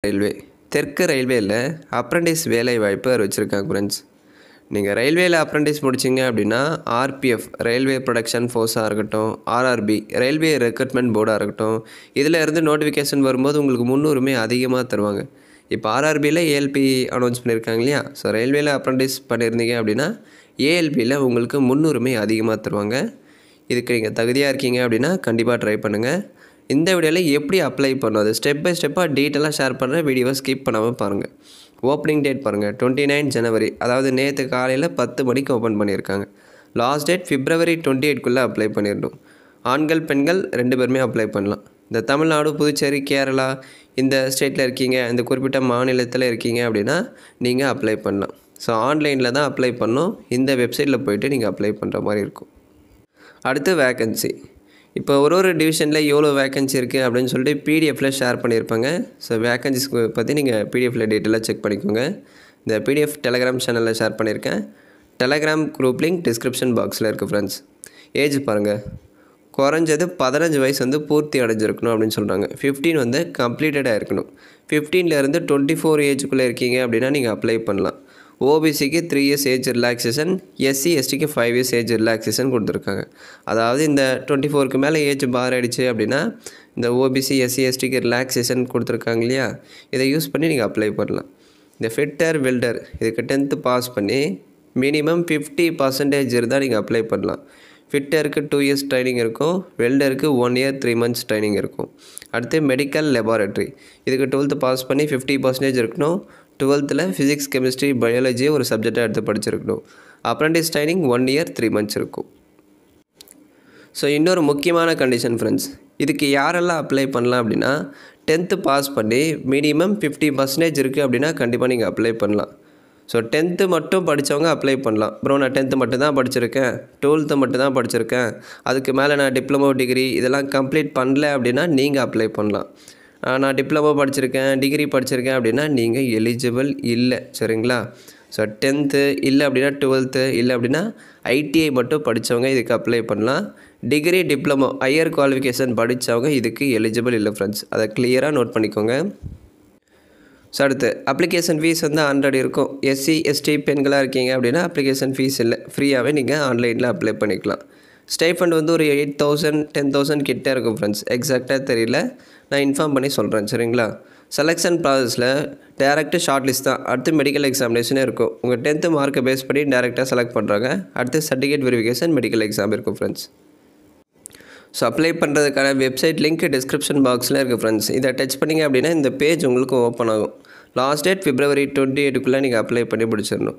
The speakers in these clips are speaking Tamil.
ரயில்வே தெற்கு ரயில்வேயில் அப்ரண்டிஸ் வேலை வாய்ப்பு அறிவிச்சிருக்காங்க ஃப்ரெண்ட்ஸ். நீங்கள் ரயில்வேயில் அப்ரண்டிஸ் முடிச்சிங்க அப்படின்னா ஆர்பிஎஃப் ரயில்வே ப்ரொடக்ஷன் ஃபோர்ஸாக இருக்கட்டும், ஆர்ஆர்பி ரயில்வே ரெக்ரூட்மெண்ட் போர்டாக இருக்கட்டும், இதில் இருந்து நோட்டிஃபிகேஷன் வரும்போது உங்களுக்கு முன்னுரிமை அதிகமாக தருவாங்க. இப்போ ஆர்ஆர்பியில் ஏஎல்பி அனௌன்ஸ் பண்ணியிருக்காங்க இல்லையா? ஸோ ரயில்வேயில் அப்ரண்டிஸ் பண்ணியிருந்தீங்க அப்படின்னா ஏஎல்பியில் உங்களுக்கு முன்னுரிமை அதிகமாக தருவாங்க. இதுக்கு நீங்கள் தகுதியாக இருக்கீங்க அப்படின்னா கண்டிப்பாக ட்ரை பண்ணுங்கள். இந்த வீடியோவில் எப்படி அப்ளை பண்ணணும் அது ஸ்டெப் பை ஸ்டெப்பாக டீட்டெயிலாக ஷேர் பண்ணுறேன். வீடியோவை ஸ்கிப் பண்ணாமல் பாருங்கள். ஓப்பனிங் டேட் பாருங்கள், 29 ஜனவரி, அதாவது நேற்று காலையில் 10 மணிக்கு ஓப்பன் பண்ணியிருக்காங்க. லாஸ்ட் டேட் February 28 அப்ளை பண்ணிடணும். ஆண்கள் பெண்கள் 2 பேருமே அப்ளை பண்ணலாம். இந்த தமிழ்நாடு, புதுச்சேரி, கேரளா இந்த ஸ்டேட்டில் இருக்கீங்க, இந்த குறிப்பிட்ட மாநிலத்தில் இருக்கீங்க அப்படின்னா நீங்கள் அப்ளை பண்ணலாம். ஸோ ஆன்லைனில் தான் அப்ளை பண்ணணும். இந்த வெப்சைட்டில் போய்ட்டு நீங்கள் அப்ளை பண்ணுற மாதிரி இருக்கும். அடுத்து வேக்கன்சி. இப்போ ஒரு டிவிஷனில் எவ்வளோ வேக்கன்சி இருக்குது அப்படின்னு சொல்லிட்டு பிடிஎஃப்பில் ஷேர் பண்ணியிருப்பாங்க. ஸோ வேக்கன்சிஸ் பற்றி நீங்கள் பிடிஎஃப்பில் டீட்டெயிலாக செக் பண்ணிக்கோங்க. இந்த பிடிஎஃப் டெலகிராம் சேனலில் ஷேர் பண்ணியிருக்கேன். டெலகிராம் குரூப் லிங்க் டிஸ்கிரிப்ஷன் பாக்ஸில் இருக்குது ஃப்ரெண்ட்ஸ். ஏஜ் பாருங்கள், குறைஞ்சது 15 வயசு வந்து பூர்த்தி அடைஞ்சிருக்கணும் அப்படின்னு சொல்கிறாங்க. 15 வந்து கம்ப்ளீட்டடாக இருக்கணும். 15லேருந்து 24 ஏஜுக்குள்ளே இருக்கீங்க அப்படின்னா நீங்கள் அப்ளை பண்ணலாம். ஓபிசிக்கு 3 இயர்ஸ் ஏஜ் ரிலாக்ஸேஷன், எஸ்சி எஸ்டிக்கு 5 இயர்ஸ் ஏஜ் ரிலாக்ஸேஷன் கொடுத்துருக்காங்க. அதாவது இந்த 24க்கு மேலே ஏஜ் பார் ஆகிடுச்சு அப்படின்னா இந்த ஓபிசி எஸ்சி எஸ்டிக்கு ரிலாக்ஸேஷன் கொடுத்துருக்காங்க இல்லையா? இதை யூஸ் பண்ணி நீங்கள் அப்ளை பண்ணலாம். இந்த ஃபிட்டர் வெல்டர் இதுக்கு 10th பாஸ் பண்ணி மினிமம் 50% இருந்தால் நீங்கள் அப்ளை பண்ணலாம். ஃபிட்டருக்கு 2 இயர்ஸ் ட்ரைனிங் இருக்கும், வெல்டருக்கு 1 இயர் 3 months ட்ரைனிங் இருக்கும். அடுத்து மெடிக்கல் லெபார்ட்ரி இதுக்கு 12th பாஸ் பண்ணி 50% இருக்கணும். 12th ஃபிசிக்ஸ், கெமிஸ்ட்ரி, பயாலஜி ஒரு சப்ஜெக்டாக எடுத்து படிச்சிருக்கணும். அப்ரண்டிஸ் ட்ரைனிங் 1 இயர் 3 months இருக்கும். ஸோ இன்னொரு முக்கியமான கண்டிஷன் ஃப்ரெண்ட்ஸ், இதுக்கு யாரெல்லாம் அப்ளை பண்ணலாம் அப்படின்னா 10th பாஸ் பண்ணி மினிமம் 50% இருக்குது அப்படின்னா கண்டிப்பாக நீங்கள் அப்ளை பண்ணலாம். ஸோ 10th மட்டும் படித்தவங்க அப்ளை பண்ணலாம். ப்ரோ நான் 10th மட்டும் தான் படிச்சிருக்கேன், 12th மட்டும் தான் படிச்சிருக்கேன், அதுக்கு மேலே நான் டிப்ளமோ டிகிரி இதெல்லாம் கம்ப்ளீட் பண்ணல அப்படின்னா நீங்கள் அப்ளை பண்ணலாம். நான் டிப்ளமோ படிச்சிருக்கேன், டிகிரி படிச்சிருக்கேன் அப்படின்னா நீங்கள் எலிஜிபிள் இல்லை. சரிங்களா? ஸோ 10th இல்லை அப்படின்னா 12th இல்லை அப்படின்னா ஐடிஐ மட்டும் படித்தவங்க இதுக்கு அப்ளை பண்ணலாம். டிகிரி, டிப்ளமோ, ஹையர் குவாலிஃபிகேஷன் படித்தவங்க இதுக்கு எலிஜிபிள் இல்லை ஃப்ரெண்ட்ஸ். அதை கிளியராக நோட் பண்ணிக்கோங்க. ஸோ அடுத்து அப்ளிகேஷன் ஃபீஸ் வந்து 100 இருக்கும். எஸ்சி எஸ்டி பெண்களாக இருக்கீங்க அப்படின்னா அப்ளிகேஷன் ஃபீஸ் இல்லை, ஃப்ரீயாகவே நீங்கள் ஆன்லைனில் அப்ளை பண்ணிக்கலாம். ஸ்டைஃபண்ட் வந்து ஒரு 8,000 10,000 கிட்டே இருக்கும் ஃப்ரெண்ட்ஸ். எக்ஸாக்டாக தெரியல, நான் இன்ஃபார்ம் பண்ணி சொல்கிறேன். சரிங்களா? செலெக்ஷன் ப்ராசஸில் டேரெக்ட் ஷார்ட் லிஸ்ட் தான். அடுத்து மெடிக்கல் எக்ஸாமினேஷனே இருக்கும். உங்கள் 10th மார்க்கை பேஸ் பண்ணி டேரெக்டாக செலக்ட் பண்ணுறாங்க. அடுத்து சர்டிஃபிகேட் வெரிஃபிகேஷன், மெடிக்கல் எக்ஸாம் இருக்கும் ஃப்ரெண்ட்ஸ். ஸோ அப்ளை பண்ணுறதுக்கான வெப்சைட் லிங்க் டிஸ்கிரிப்ஷன் பாக்ஸில் இருக்குது ஃப்ரெண்ட்ஸ். இதை டச் பண்ணிங்க அப்படின்னா இந்த பேஜ் உங்களுக்கு ஓப்பன் ஆகும். லாஸ்ட் டேட் February 28 நீங்கள் அப்ளை பண்ணி முடிச்சிடணும்.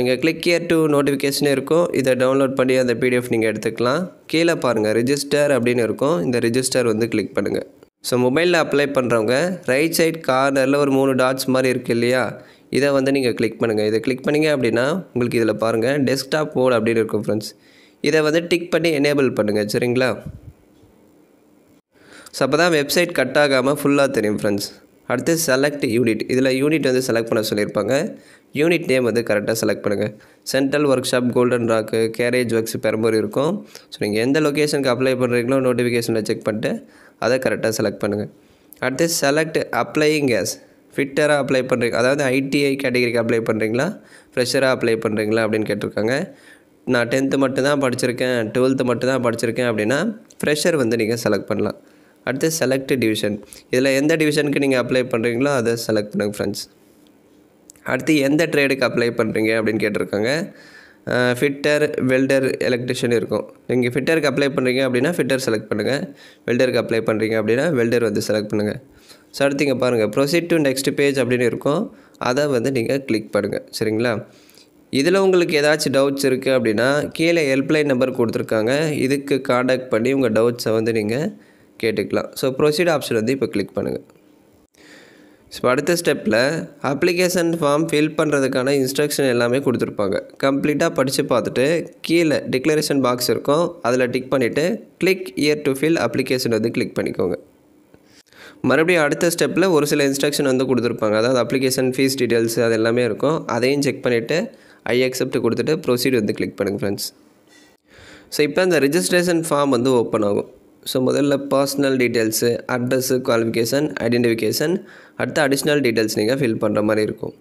இங்கே கிளிக் ஹியர் டு நோட்டிஃபிகேஷனே இருக்கும். இதை டவுன்லோட் பண்ணி அந்த பிடிஎஃப் நீங்கள் எடுத்துக்கலாம். கீழே பாருங்கள் ரிஜிஸ்டர் அப்படின்னு இருக்கும். இந்த ரிஜிஸ்டர் வந்து கிளிக் பண்ணுங்கள். ஸோ மொபைலில் அப்ளை பண்ணுறவங்க ரைட் சைட் கார்னரில் ஒரு 3 டாட்ஸ் மாதிரி இருக்குது இல்லையா? இதை வந்து நீங்கள் கிளிக் பண்ணுங்கள். இதை கிளிக் பண்ணிங்க அப்படின்னா உங்களுக்கு இதில் பாருங்கள் டெஸ்க்டாப் மோட் அப்படின்னு இருக்கும் ஃப்ரெண்ட்ஸ். இதை வந்து டிக் பண்ணி எனேபிள் பண்ணுங்கள். சரிங்களா? ஸோ அப்போ தான் வெப்சைட் கட் ஆகாமல் ஃபுல்லாக தெரியும் ஃப்ரெண்ட்ஸ். அடுத்து செலக்ட் யூனிட். இதில் யூனிட் வந்து செலக்ட் பண்ண சொல்லியிருப்பாங்க. யூனிட் நேம் வந்து கரெக்டாக செலக்ட் பண்ணுங்கள். சென்ட்ரல் ஒர்க் ஷாப், கோல்டன் ராக்கு, கேரேஜ் ஒர்க்ஸ், பெரம்பூர் இருக்கும். ஸோ நீங்கள் எந்த லொக்கேஷனுக்கு அப்ளை பண்ணுறீங்களோ நோட்டிஃபிகேஷனில் செக் பண்ணிட்டு அதை கரெக்டாக செலக்ட் பண்ணுங்கள். அடுத்து செலக்ட் அப்ளையிங் கேஸ். ஃபிட்டராக அப்ளை பண்ணுறீங்க, அதாவது ஐடிஐ கேட்டகரிக்கு அப்ளை பண்ணுறீங்களா, ஃப்ரெஷராக அப்ளை பண்ணுறீங்களா அப்படின்னு கேட்டிருக்காங்க. நான் 10th மட்டும் தான் படிச்சிருக்கேன், 12th மட்டும் தான் படிச்சிருக்கேன் அப்படின்னா ஃப்ரெஷர் வந்து நீங்கள் செலக்ட் பண்ணலாம். அடுத்து செலக்ட் டிவிஷன். இதில் எந்த டிவிஷனுக்கு நீங்கள் அப்ளை பண்ணுறீங்களோ அதை செலக்ட் பண்ணுங்கள் ஃப்ரெண்ட்ஸ். அடுத்து எந்த ட்ரேடுக்கு அப்ளை பண்ணுறீங்க அப்படின்னு கேட்டிருக்காங்க. ஃபிட்டர், வெல்டர், எலக்ட்ரிஷியன் இருக்கும். நீங்கள் ஃபிட்டருக்கு அப்ளை பண்ணுறீங்க அப்படின்னா ஃபிட்டர் செலக்ட் பண்ணுங்கள். வெல்டருக்கு அப்ளை பண்ணுறீங்க அப்படின்னா வெல்டர் வந்து செலக்ட் பண்ணுங்கள். ஸோ அடுத்து இங்கே பாருங்கள் ப்ரொசீட் டு நெக்ஸ்ட் பேஜ் அப்படின்னு இருக்கும். அதை வந்து நீங்கள் கிளிக் பண்ணுங்கள். சரிங்களா? இதில் உங்களுக்கு ஏதாச்சும் டவுட்ஸ் இருக்குது அப்படின்னா கீழே ஹெல்ப்லைன் நம்பர் கொடுத்துருக்காங்க. இதுக்கு காண்டாக்ட் பண்ணி உங்கள் டவுட்ஸை வந்து நீங்கள் கேட்டுக்கலாம். ஸோ ப்ரொசீட் ஆப்ஷன் வந்து இப்போ கிளிக் பண்ணுங்கள். ஸோ அடுத்த ஸ்டெப்பில் அப்ளிகேஷன் ஃபார்ம் ஃபில் பண்ணுறதுக்கான இன்ஸ்ட்ரக்ஷன் எல்லாமே கொடுத்துருப்பாங்க. கம்ப்ளீட்டாக படித்து பார்த்துட்டு கீழே டிக்ளரேஷன் பாக்ஸ் இருக்கும், அதில் டிக் பண்ணிவிட்டு click here to fill application வந்து கிளிக் பண்ணிக்கோங்க. மறுபடியும் அடுத்த ஸ்டெப்பில் ஒரு சில இன்ஸ்ட்ரக்ஷன் வந்து கொடுத்துருப்பாங்க. அதாவது அப்ளிகேஷன் ஃபீஸ் டீட்டெயில்ஸ் அது எல்லாமே இருக்கும். அதையும் செக் பண்ணிவிட்டு ஐ அக்செப்ட் கொடுத்துட்டு ப்ரொசீட் வந்து கிளிக் பண்ணுங்கள் ஃப்ரெண்ட்ஸ். ஸோ இப்போ இந்த ரிஜிஸ்ட்ரேஷன் ஃபார்ம் வந்து ஓப்பன் ஆகும். ஸோ முதல்ல personal details, address, qualification, identification, அடுத்து அடிஷ்னல் டீட்டெயில்ஸ் நீங்கள் ஃபில் பண்ணுற மாதிரி இருக்கும்.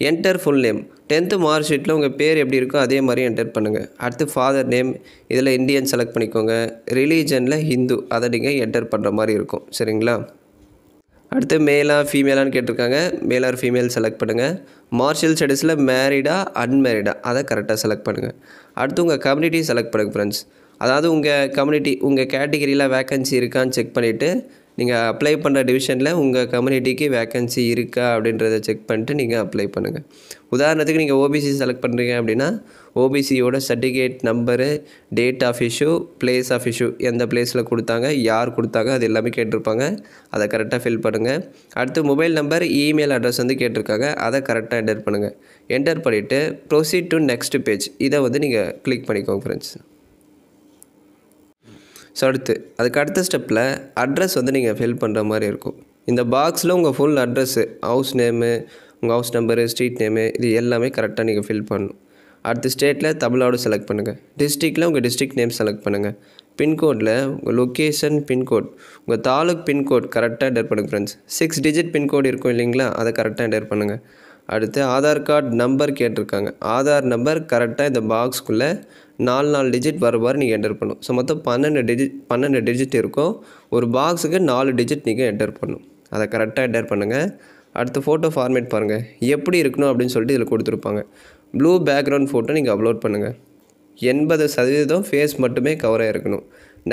Enter full name. 10th mark ஷீட்டில் உங்கள் பேர் எப்படி இருக்கோ அதே மாதிரி என்டர் பண்ணுங்கள். அடுத்து ஃபாதர் நேம், இதில் இந்தியன் செலக்ட் பண்ணிக்கோங்க. ரிலீஜனில் ஹிந்து, அதை நீங்கள் என்டர் பண்ணுற மாதிரி இருக்கும். சரிங்களா? அடுத்து மேலா ஃபீமேலான்னு கேட்டிருக்காங்க. மேல் ஆர் ஃபீமேல் செலக்ட் பண்ணுங்கள். மார்ஷியல் ஸ்டடீஸில் மேரிடா அன்மேரிடா அதை கரெக்டாக செலக்ட் பண்ணுங்கள். அடுத்து உங்கள் கம்யூனிட்டி செலக்ட் பண்ணுங்கள் ஃப்ரெண்ட்ஸ். அதாவது உங்கள் கம்யூனிட்டி, உங்கள் கேட்டகிரியில் வேக்கன்சி இருக்கான்னு செக் பண்ணிவிட்டு நீங்கள் அப்ளை பண்ணுற டிவிஷனில் உங்கள் கம்யூனிட்டிக்கு வேக்கன்சி இருக்கா அப்படின்றத செக் பண்ணிட்டு நீங்கள் அப்ளை பண்ணுங்கள். உதாரணத்துக்கு நீங்கள் ஓபிசி செலக்ட் பண்ணுறீங்க அப்படின்னா ஓபிசியோட certificate number, date of issue, place of issue, எந்த பிளேஸில் கொடுத்தாங்க, யார் கொடுத்தாங்க, அது எல்லாமே கேட்டிருப்பாங்க. அதை கரெக்டாக ஃபில் பண்ணுங்கள். அடுத்து மொபைல் நம்பர், இமெயில் அட்ரஸ் வந்து கேட்டிருக்காங்க. அதை கரெக்டாக என்டர் பண்ணுங்கள். என்டர் பண்ணிவிட்டு ப்ரொசீட் டு நெக்ஸ்ட் பேஜ், இதை வந்து நீங்கள் கிளிக் பண்ணிக்கோங்க ஃப்ரெண்ட்ஸ். ஸோ அதுக்கு அடுத்த ஸ்டெப்பில் அட்ரஸ் வந்து நீங்கள் ஃபில் பண்ணுற மாதிரி இருக்கும். இந்த பாக்ஸில் உங்கள் ஃபுல் அட்ரஸ்ஸு, ஹவுஸ் நேமு, உங்கள் ஹவுஸ் நம்பரு, ஸ்ட்ரீட் நேமு, இது எல்லாமே கரெக்டாக நீங்கள் ஃபில் பண்ணணும். அடுத்து ஸ்டேட்டில் தமிழ்நாடு செலக்ட் பண்ணுங்கள். டிஸ்ட்ரிக்டில் உங்கள் டிஸ்ட்ரிக்ட் நேம் செலக்ட் பண்ணுங்கள். பின்கோடில் உங்கள் லொக்கேஷன் பின்கோட், உங்கள் தாலுக் பின்கோட் கரெக்டாக என்டர் பண்ணுங்கள் ஃப்ரெண்ட்ஸ். 6 டிஜிட் பின்கோடு இருக்கும் இல்லைங்களா, அதை கரெக்டாக என்டர் பண்ணுங்கள். அடுத்து ஆதார் கார்டு நம்பர் கேட்டிருக்காங்க. ஆதார் நம்பர் கரெக்டாக இந்த பாக்ஸ்க்குள்ளே 4 டிஜிட் வரவாறு நீங்கள் என்டர் பண்ணணும். ஸோ மொத்தம் 12 டிஜிட் இருக்கும். ஒரு பாக்ஸுக்கு 4 டிஜிட் நீங்கள் என்டர் பண்ணணும். அதை கரெக்டாக என்டர் பண்ணுங்கள். அடுத்து ஃபோட்டோ ஃபார்மேட் பாருங்கள் எப்படி இருக்கணும் அப்படின்னு சொல்லிட்டு இதில் கொடுத்துருப்பாங்க. ப்ளூ பேக்ரவுண்ட் ஃபோட்டோ நீங்கள் அப்லோட் பண்ணுங்கள். 80% ஃபேஸ் மட்டுமே கவராக இருக்கணும்.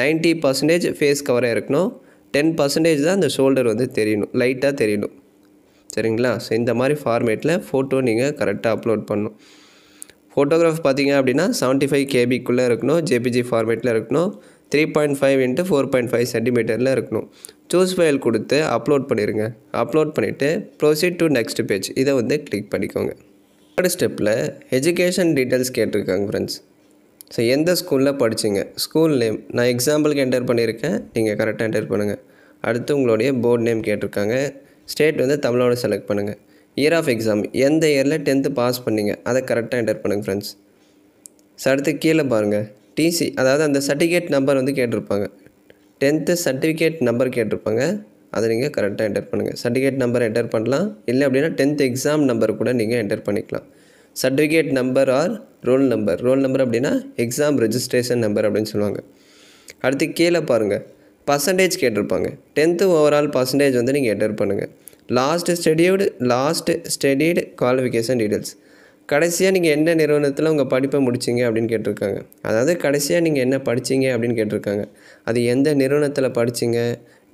90% ஃபேஸ் கவராக இருக்கணும். 10% தான் அந்த ஷோல்டர் வந்து தெரியணும், லைட்டாக தெரியணும். சரிங்களா? ஸோ இந்த மாதிரி ஃபார்மேட்டில் ஃபோட்டோ நீங்கள் கரெக்டாக அப்லோட் பண்ணணும். ஃபோட்டோகிராஃப் பார்த்தீங்க அப்படின்னா 75 KB இருக்கணும். ஜேபிஜி ஃபார்மேட்டில் இருக்கணும். 3.5 x 4.5 சென்டிமீட்டரில் இருக்கணும். சூஸ் ஃபைல் கொடுத்து அப்லோட் பண்ணிடுங்க. அப்லோட் பண்ணிவிட்டு ப்ரொசீட் டு நெக்ஸ்ட் பேஜ், இதை வந்து கிளிக் பண்ணிக்கோங்க. தேர்ட் ஸ்டெப்பில் எஜுகேஷன் டீட்டெயில்ஸ் கேட்டிருக்காங்க ஃப்ரெண்ட்ஸ். ஸோ எந்த ஸ்கூலில் படிச்சிங்க, ஸ்கூல் நேம் நான் எக்ஸாம்பிளுக்கு என்டர் பண்ணியிருக்கேன், நீங்கள் கரெக்டாக என்டர் பண்ணுங்கள். அடுத்து உங்களுடைய போர்டு நேம் கேட்டிருக்காங்க. ஸ்டேட் வந்து தமிழ்நாடு செலக்ட் பண்ணுங்கள். இயர் ஆஃப் எக்ஸாம், எந்த இயரில் 10th பாஸ் பண்ணிங்க அதை கரெக்டாக என்டர் பண்ணுங்கள் ஃப்ரெண்ட்ஸ். ஸோ அடுத்து கீழே பாருங்கள் டிசி, அதாவது அந்த சர்டிஃபிகேட் நம்பர் வந்து கேட்டிருப்பாங்க. 10th சர்டிஃபிகேட் நம்பர் கேட்டிருப்பாங்க, அதை நீங்கள் கரெக்டாக என்டர் பண்ணுங்கள். சர்டிஃபிகேட் நம்பர் என்டர் பண்ணலாம், இல்லை அப்படின்னா 10th எக்ஸாம் நம்பர் கூட நீங்கள் என்டர் பண்ணிக்கலாம். Certificate number or roll number அப்படின்னா எக்ஸாம் ரெஜிஸ்ட்ரேஷன் நம்பர் அப்படின்னு சொல்லுவாங்க. அடுத்து கீழே பாருங்கள் பர்சன்டேஜ் கேட்டிருப்பாங்க. 10th ஓவரால் பர்சன்டேஜ் வந்து நீங்கள் என்டர் பண்ணுங்கள். லாஸ்ட் ஸ்டடீடு குவாலிஃபிகேஷன் டீட்டெயில்ஸ், கடைசியாக நீங்கள் என்ன நிறுவனத்தில் உங்கள் படிப்பை முடிச்சிங்க அப்படின்னு கேட்டிருக்காங்க. அதாவது கடைசியாக நீங்கள் என்ன படிச்சிங்க அப்படின்னு கேட்டிருக்காங்க. அது எந்த நிறுவனத்தில் படிச்சிங்க,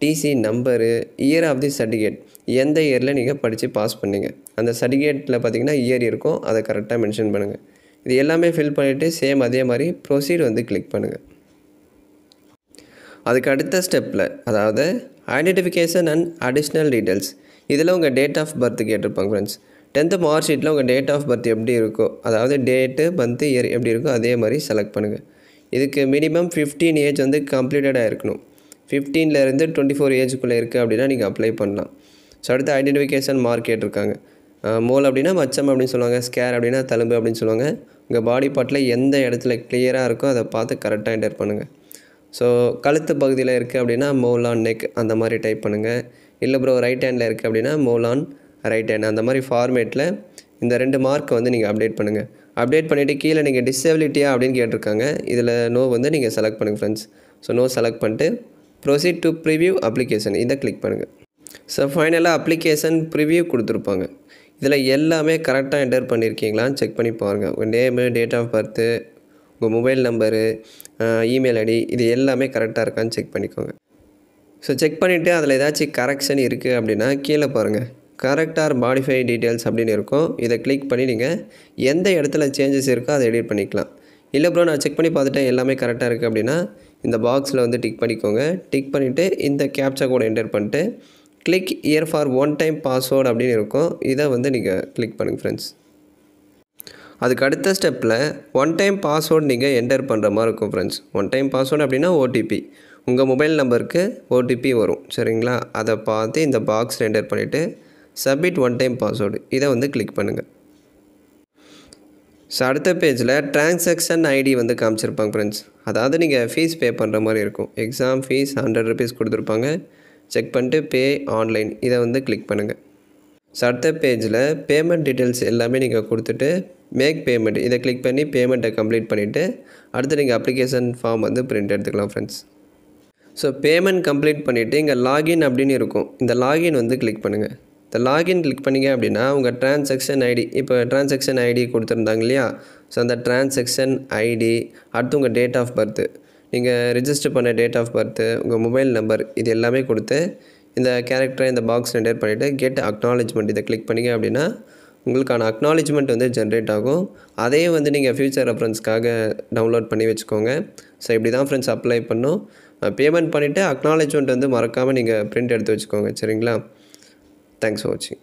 TC number, year of the certificate, எந்த இயரில் நீங்கள் படித்து பாஸ் பண்ணிங்க, அந்த சர்டிஃபிகேட்டில் பார்த்தீங்கன்னா இயர் இருக்கும், அதை கரெக்டாக மென்ஷன் பண்ணுங்கள். இது எல்லாமே ஃபில் பண்ணிவிட்டு சேம் அதே மாதிரி ப்ரொசீட் வந்து கிளிக் பண்ணுங்கள். அதுக்கு அடுத்த ஸ்டெப்பில் அதாவது ஐடென்டிஃபிகேஷன் அண்ட் அடிஷ்னல் டீட்டெயில்ஸ், இதில் உங்கள் டேட் ஆஃப் பர்த் கேட்டிருப்பாங்க ஃப்ரெண்ட்ஸ். 10th மார்க் ஷீட்டில் உங்கள் டேட் ஆஃப் பர்த் எப்படி இருக்கோ, அதாவது டேட்டு மந்த்து இயர் எப்படி இருக்கோ அதே மாதிரி செலக்ட் பண்ணுங்கள். இதுக்கு மினிமம் 15 ஏஜ் வந்து கம்ப்ளீட்டடாக இருக்கணும். 15லேருந்து 24 ஏஜுக்குள்ளே இருக்குது அப்படின்னா நீங்கள் அப்ளை பண்ணலாம். ஸோ அடுத்து ஐடென்டிஃபிகேஷன் மார்க் கேட்டிருக்காங்க. மோல் அப்படின்னா மச்சம் அப்படின்னு சொல்லுவாங்க, ஸ்கேர் அப்படின்னா தழும்பு அப்படின்னு சொல்லுவாங்க. உங்கள் பாடி பார்ட்டில் எந்த இடத்துல கிளியராக இருக்கோ அதை பார்த்து கரெக்டாக என்டர் பண்ணுங்கள். ஸோ கழுத்து பகுதியில் இருக்குது அப்படின்னா மோல் ஆன் நெக் அந்த மாதிரி டைப் பண்ணுங்கள். இல்லை ப்ரோ ரைட் ஹேண்டில் இருக்குது அப்படின்னா மோல் ஆன் ரைட் ஹேண்ட், அந்த மாதிரி ஃபார்மேட்டில் இந்த 2 மார்க்கை வந்து நீங்கள் அப்டேட் பண்ணுங்கள். அப்டேட் பண்ணிவிட்டு கீழே நீங்கள் டிசபிலிட்டியா அப்படின்னு கேட்டிருக்காங்க. இதில் நோ வந்து நீங்கள் செலக்ட் பண்ணுங்கள் ஃப்ரெண்ட்ஸ். ஸோ நோ செலக்ட் பண்ணிட்டு ப்ரொசீட் டு ப்ரிவ்யூ அப்ளிகேஷன், இதை கிளிக் பண்ணுங்கள். ஸோ ஃபைனலாக அப்ளிகேஷன் ப்ரிவ்யூ கொடுத்துருப்பாங்க. இதில் எல்லாமே கரெக்டாக என்டர் பண்ணியிருக்கீங்களான்னு செக் பண்ணி பாருங்கள். உங்கள் நேமு, டேட் ஆஃப் பர்த்து, உங்கள் மொபைல் நம்பரு, இமெயில் ஐடி, இது எல்லாமே கரெக்டாக இருக்கான்னு செக் பண்ணிக்கோங்க. ஸோ செக் பண்ணிவிட்டு அதில் ஏதாச்சும் கரெக்ஷன் இருக்குது அப்படின்னா கீழே பாருங்கள் கரெக்ட் ஆர் மாடிஃபை டீட்டெயில்ஸ் அப்படின்னு இருக்கும். இதை கிளிக் பண்ணி நீங்கள் எந்த இடத்துல சேஞ்சஸ் இருக்கோ அதை எடிட் பண்ணிக்கலாம். இல்லை ப்ரோ நான் செக் பண்ணி பார்த்துட்டேன் எல்லாமே கரெக்டாக இருக்குது அப்படின்னா இந்த பாக்ஸில் வந்து டிக் பண்ணிக்கோங்க. டிக் பண்ணிவிட்டு இந்த கேப்சா கோட் என்டர் பண்ணிட்டு click year for one time password அப்படின்னு இருக்கும். இதை வந்து நீங்கள் கிளிக் பண்ணுங்கள் ஃப்ரெண்ட்ஸ். அதுக்கு அடுத்த ஸ்டெப்பில் ஒன் டைம் பாஸ்வேர்டு நீங்கள் என்டர் பண்ணுற மாதிரி இருக்கும் ஃப்ரெண்ட்ஸ். ஒன் டைம் பாஸ்வேர்டு அப்படின்னா ஓடிபி, உங்கள் மொபைல் நம்பருக்கு ஓடிபி வரும் சரிங்களா. அதை பார்த்து இந்த பாக்ஸில் என்டர் பண்ணிவிட்டு சப்மிட் ஒன் டைம் பாஸ்வேர்டு, இதை வந்து கிளிக் பண்ணுங்கள். ஸோ அடுத்த பேஜில் டிரான்சாக்ஷன் ஐடி வந்து காமிச்சிருப்பாங்க ஃப்ரெண்ட்ஸ். அதாவது நீங்கள் ஃபீஸ் பே பண்ணுற மாதிரி இருக்கும். எக்ஸாம் ஃபீஸ் ₹100 கொடுத்துருப்பாங்க. செக் பண்ணிட்டு பே ஆன்லைன் இதை வந்து கிளிக் பண்ணுங்கள். ஸோ அடுத்த பேஜில் பேமெண்ட் டீட்டெயில்ஸ் எல்லாமே நீங்கள் கொடுத்துட்டு மேக் பேமெண்ட் இதை கிளிக் பண்ணி பேமெண்ட்டை கம்ப்ளீட் பண்ணிவிட்டு அடுத்து நீங்கள் அப்ளிகேஷன் ஃபார்ம் வந்து பிரிண்ட் எடுத்துக்கலாம் ஃப்ரெண்ட்ஸ். ஸோ பேமெண்ட் கம்ப்ளீட் பண்ணிவிட்டு இங்கே லாகின் அப்படின்னு இருக்கும். இந்த லாகின் வந்து கிளிக் பண்ணுங்கள். இந்த லாகின் கிளிக் பண்ணிங்க அப்படின்னா உங்கள் டிரான்சாக்ஷன் ஐடி இப்போ டிரான்சாக்ஷன் ஐடி கொடுத்துருந்தாங்க இல்லையா, ஸோ அந்த டிரான்சாக்ஷன் ஐடி அடுத்து உங்கள் டேட் ஆஃப் பர்த்து நீங்கள் ரிஜிஸ்டர் பண்ண டேட் ஆஃப் பர்த்து உங்கள் மொபைல் நம்பர் இது எல்லாமே கொடுத்து இந்த கேரக்டரை இந்த பாக்ஸ் என்டர் பண்ணிவிட்டு கெட் அக்னாலஜ்மெண்ட் இதை கிளிக் பண்ணிங்க அப்படின்னா உங்களுக்கான அக்னாலஜ்மெண்ட் வந்து ஜென்ரேட் ஆகும். அதையும் வந்து நீங்கள் ஃப்யூச்சர் ரெஃபரன்ஸ்க்காக டவுன்லோட் பண்ணி வச்சுக்கோங்க. ஸோ இப்படி தான் ஃப்ரெண்ட்ஸ் அப்ளை பண்ணணும். பேமெண்ட் பண்ணிவிட்டு அக்னாலஜ்மெண்ட் வந்து மறக்காமல் நீங்கள் பிரிண்ட் எடுத்து வச்சுக்கோங்க. சரிங்களா? தேங்க்ஸ் ஃபார் வாட்சிங்.